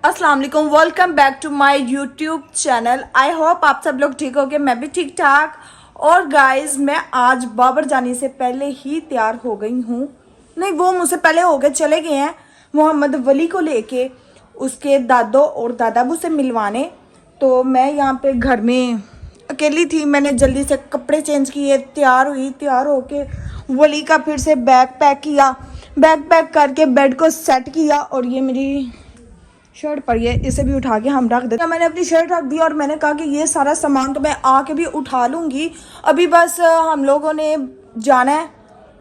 अस्सलाम वालेकुम, welcome back to my YouTube channel. I hope आप सब लोग ठीक होगे, मैं भी ठीक ठाक। और गाइस मैं आज बाबर जाने से पहले ही तैयार हो गई हूँ। नहीं, वो मुझसे पहले हो गए, चले गए हैं मोहम्मद वली को लेके उसके दादो और दादाबू से मिलवाने। तो मैं यहाँ पे घर में अकेली थी। मैंने जल्दी से कपड़े चेंज किए, तैयार हुई, तैयार होके वली का फिर से बैग पैक किया। बैग पैक करके बेड को सेट किया और ये मेरी शर्ट पड़ी है, इसे भी उठा के हम रख देते। मैंने अपनी शर्ट रख दी और मैंने कहा कि ये सारा सामान तो मैं आके भी उठा लूँगी। अभी बस हम लोगों ने जाना है,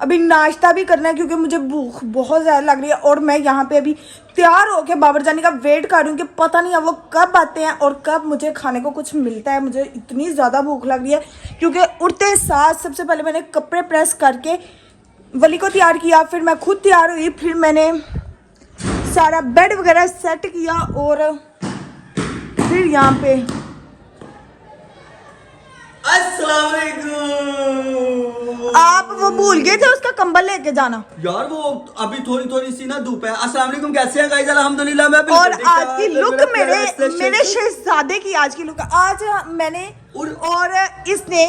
अभी नाश्ता भी करना है क्योंकि मुझे भूख बहुत ज़्यादा लग रही है। और मैं यहाँ पे अभी तैयार होके बाबर जाने का वेट कर रही हूँ कि पता नहीं है वो कब आते हैं और कब मुझे खाने को कुछ मिलता है। मुझे इतनी ज़्यादा भूख लग रही है क्योंकि उठते साथ सबसे पहले मैंने कपड़े प्रेस करके वली को तैयार किया, फिर मैं खुद तैयार हुई, फिर मैंने सारा बेड वगैरह सेट किया और फिर यहाँ पे अस्सलाम वालेकुम। आप वो भूल गए थे उसका कंबल लेके जाना यार वो अभी थोड़ी थोड़ी सी ना धूप है। अस्सलाम वालेकुम, कैसे हैं गाइस? अल्हम्दुलिल्लाह मैं और आज की लुक मेरे शहजादे की आज की लुक आज मैंने और इसने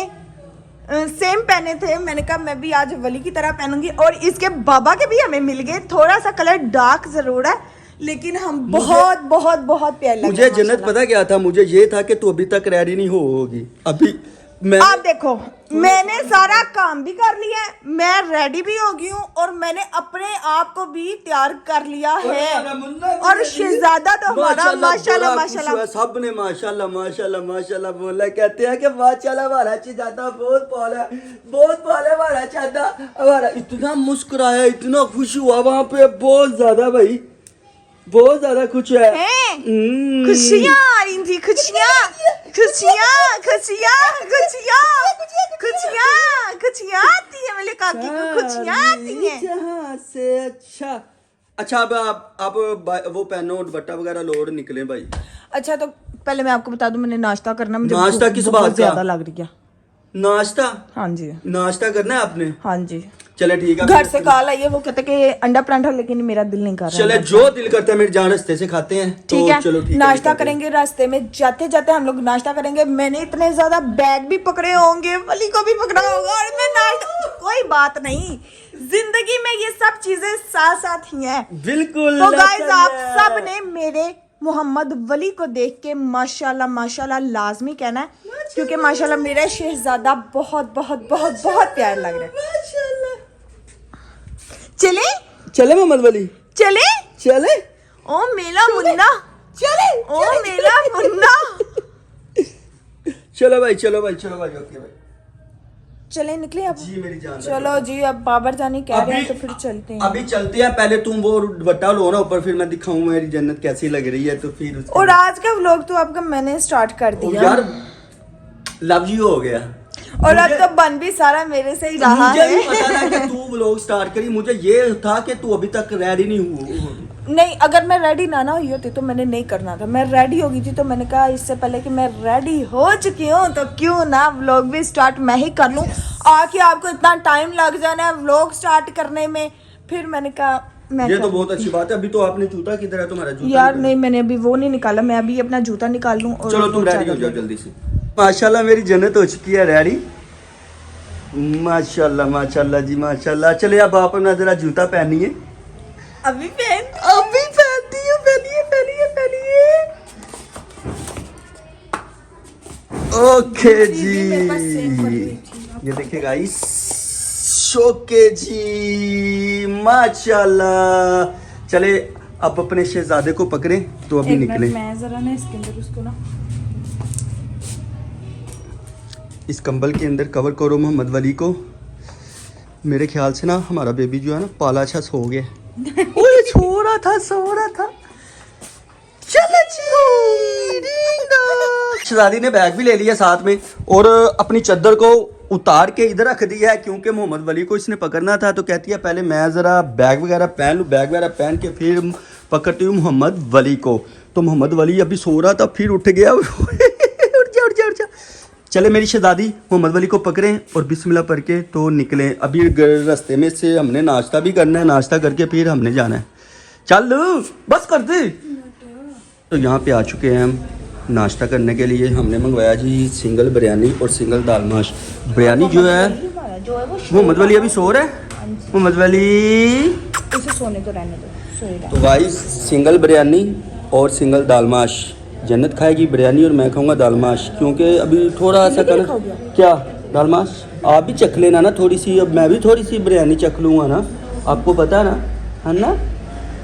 सेम पहने थे। मैंने कहा मैं भी आज वली की तरह पहनूंगी और इसके बाबा के भी हमें मिल गए। थोड़ा सा कलर डार्क जरूर है लेकिन हम बहुत बहुत बहुत प्यार लगे। मुझे जन्नत पता क्या था, मुझे ये था कि तू अभी तक रेडी नहीं होगी। अभी मैं आप देखो मैंने सारा काम भी कर लिया है, मैं रेडी भी हो गई हूँ और मैंने अपने आप को भी तैयार कर लिया है। और शहजादा तो हमारा माशाल्लाह माशाल्लाह सबने माशाल्लाह माशाल्लाह माशाल्लाह बोला। कहते हैं कि माशाल्लाह हमारा शहजादा बहुत पाला हमारा शहजादा हमारा। इतना मुस्कुराया, इतना खुश हुआ वहाँ पे, बहुत ज्यादा भाई, बहुत ज्यादा खुश है। खुशियाँ आ रही थी, खुशियाँ खुशियाँ खुशियाँ खुशियाँ खुशियाँ खुशियाँ आती है मेरे काकी को, खुशियाँ आती हैं। जहाँ से अच्छा अब वो पहनो दुपट्टा वगैरह लोड निकले भाई। अच्छा तो पहले मैं आपको बता दूं, मैंने नाश्ता करना, मुझे नाश्ता किस बात का ज्यादा लग रही है। नाश्ता? हाँ जी, नाश्ता करना है आपने? हाँ जी। चले ठीक है। घर से कॉल आई है, वो कहते कि अंडा परांठा, लेकिन मेरा दिल नहीं कर रहा। चले जो दिल करता है मेरे जान रास्ते से खाते हैं। ठीक है, चलो ठीक है, नाश्ता करेंगे। रास्ते में जाते जाते हम लोग नाश्ता करेंगे। मैंने इतने ज्यादा बैग भी पकड़े होंगे, वली को भी पकड़ा होगा और मैं नाश्ता, कोई बात नहीं, जिंदगी में ये सब चीजें साथ साथ ही हैं। बिल्कुल। तो गाइस आप सब ने मेरे मोहम्मद वली को देख के माशाल्लाह माशाल्लाह लाजमी कहना है क्योंकि माशाल्लाह मेरा शहजादा बहुत बहुत बहुत बहुत प्यार लग रहा है। चले चले मोहम्मद वली, चले चले ओ मेरा मुन्ना, चले ओ मेरा मुन्ना। चलो भाई ओके भाई, चले निकले अब जी मेरी जान। चलो जी, अब बाबर जानी कह रहे हैं तो फिर चलते हैं। अभी चलते हैं। पहले तुम वो दुपट्टा लो ना ऊपर, फिर मैं दिखाऊं मेरी जन्नत कैसी लग रही है। तो फिर और आज का व्लॉग तो आपका मैंने स्टार्ट कर दिया यार, लव यू हो गया और अब तो बन भी सारा मेरे से ही रहा मुझे है। भी पता था कि तू व्लॉग स्टार्ट करी। मुझे ये था कि तू अभी तक रेडी नहीं हुई। नहीं, अगर मैं रेडी ना हुई होती तो मैंने नहीं करना था। मैं रेडी हो गई थी तो मैंने कहा इससे पहले कि मैं रेडी हो चुकी हूँ तो क्यों ना व्लॉग भी स्टार्ट मैं ही कर लूँ। आके आपको इतना टाइम लग जाना है व्लॉग स्टार्ट करने में, फिर मैंने कहा ये तो बहुत अच्छी बात है। अभी तो आपने जूता किधर है तुम्हारा? जूता यार नहीं, मैंने अभी वो नहीं निकाला, मैं अभी अपना जूता निकाल लूँ। चलो तुम रेडी हो जाओ जल्दी से। माशाल्लाह मेरी जन्नत हो चुकी है रेडी। माशाल्लाह माशाल्लाह जी माशाल्लाह। चले अब आप अपना जरा जूता पहनिए। अभी पहनती हूँ, पहनिए। ओके जी, ये देखिए गाइस, ओके जी माशाल्लाह। चले अब अपने शहजादे को पकड़े तो अभी निकले। मैं जरा ना इसके अंदर उसको ना इस कंबल के अंदर कवर करो मोहम्मद वली को। मेरे ख्याल से ना हमारा बेबी जो है ना पाला अच्छा सो गया। ओए सो रहा था। चलो शहजादी ने बैग भी ले लिया साथ में और अपनी चद्दर को उतार के इधर रख दिया है क्योंकि मोहम्मद वली को इसने पकड़ना था। तो कहती है पहले मैं ज़रा बैग वगैरह पहन लूँ, बैग वगैरह पहन के फिर पकड़ती हूँ मोहम्मद वली को। तो मोहम्मद वली अभी सो रहा था, फिर उठ गया। उठ जा। चले मेरी शहजादी मोहम्मद वली को पकड़ें और बिस्मिल्लाह पढ़ के तो निकलें। अभी रास्ते में से हमने नाश्ता भी करना है, नाश्ता करके फिर हमने जाना है। चल बस कर दे। तो यहाँ पे आ चुके हैं हम नाश्ता करने के लिए। हमने मंगवाया जी सिंगल बिरयानी और सिंगल दाल माश। बिरयानी जो है जो है वो मोहम्मद वली अभी सो रहा है। मोहम्मद वली उसे सोने तो रहने दो, सोएगा। तो गाइस सिंगल बिरयानी और सिंगल दाल माश। जन्नत खाएगी बिरयानी और मैं खाऊंगा दाल माश, क्योंकि अभी थोड़ा सा कर क्या दाल माश आप भी चख लेना ना थोड़ी सी। अब मैं भी थोड़ी सी बिरयानी चख लूँगा ना, आपको पता ना है ना।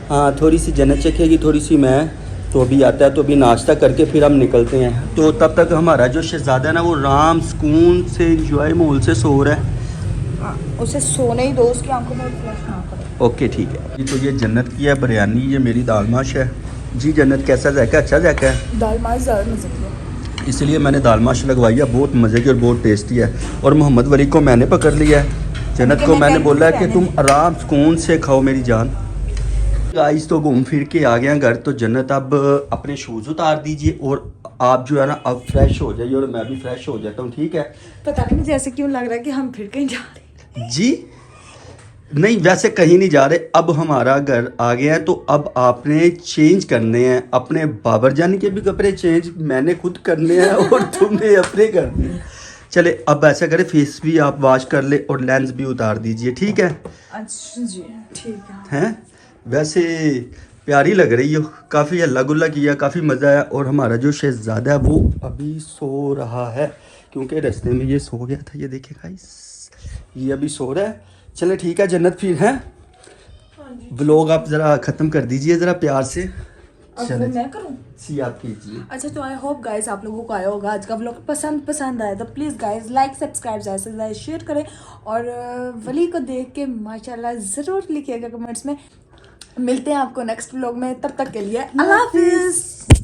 हाँ थोड़ी सी जन्नत चखेगी, थोड़ी सी मैं। तो अभी आता है तो अभी नाश्ता करके फिर हम निकलते हैं। तो तब तक हमारा जो शहजादा है ना वो आराम सुकून से इंजॉय माहौल से सो रहा है। उसे सोने ही दो, उसकी आंखों में फ्लैश ना करे। ओके ठीक है। तो ये जन्नत की है बिरयानी, ये मेरी दाल माश है जी। जन्नत कैसा जायका? अच्छा जायका है। दाल माश ज़्यादा मज़े की है, इसलिए मैंने दाल माश लगवाई है, बहुत मज़े की और बहुत टेस्टी है। और मोहम्मद वली को मैंने पकड़ लिया है, जन्नत को मैंने बोला है कि तुम आराम सुकून से खाओ मेरी जान। गाइस तो घूम फिर के आ गया घर। तो जन्नत अब अपने शूज़ उतार दीजिए और आप जो है ना अब फ्रेश हो जाइए और मैं भी फ्रेश हो जाता हूँ, ठीक है। पता नहीं मुझे ऐसे क्यों लग रहा है कि हम फिर कहीं जा रहे हैं। जी नहीं, वैसे कहीं नहीं जा रहे। अब हमारा घर आ गया है तो अब आपने चेंज करने हैं अपने। बाबर जानी के भी कपड़े चेंज मैंने खुद करने हैं और तुमने अपने करने हैं। चले अब ऐसा करें, फेस भी आप वॉश कर ले और लेंस भी उतार दीजिए, ठीक है। अच्छा जी ठीक है। हैं वैसे प्यारी लग रही हो, काफ़ी हल्ला गुल्ला किया, काफ़ी मज़ा आया। और हमारा जो शहजादा है वो अभी सो रहा है, क्योंकि रास्ते में ये सो गया था। ये देखिए गाइस, ये अभी सो रहा है। चले ठीक है जन्नत, फिर हैं व्लॉग आप ज़रा ख़त्म कर दीजिए ज़रा प्यार से। अब वो मैं करूं? सी आप कीजिए। अच्छा तो आई होप गाइस आप लोगों को आया होगा आज का व्लॉग, पसंद आया तो प्लीज़ गाइस लाइक सब्सक्राइब ज़्यादा से ज़्यादा शेयर करें। और वली को देख के माशाल्लाह ज़रूर लिखिएगा कमेंट्स में। मिलते हैं आपको नेक्स्ट व्लॉग में, तब तक के लिए अल्लाह हाफिज़।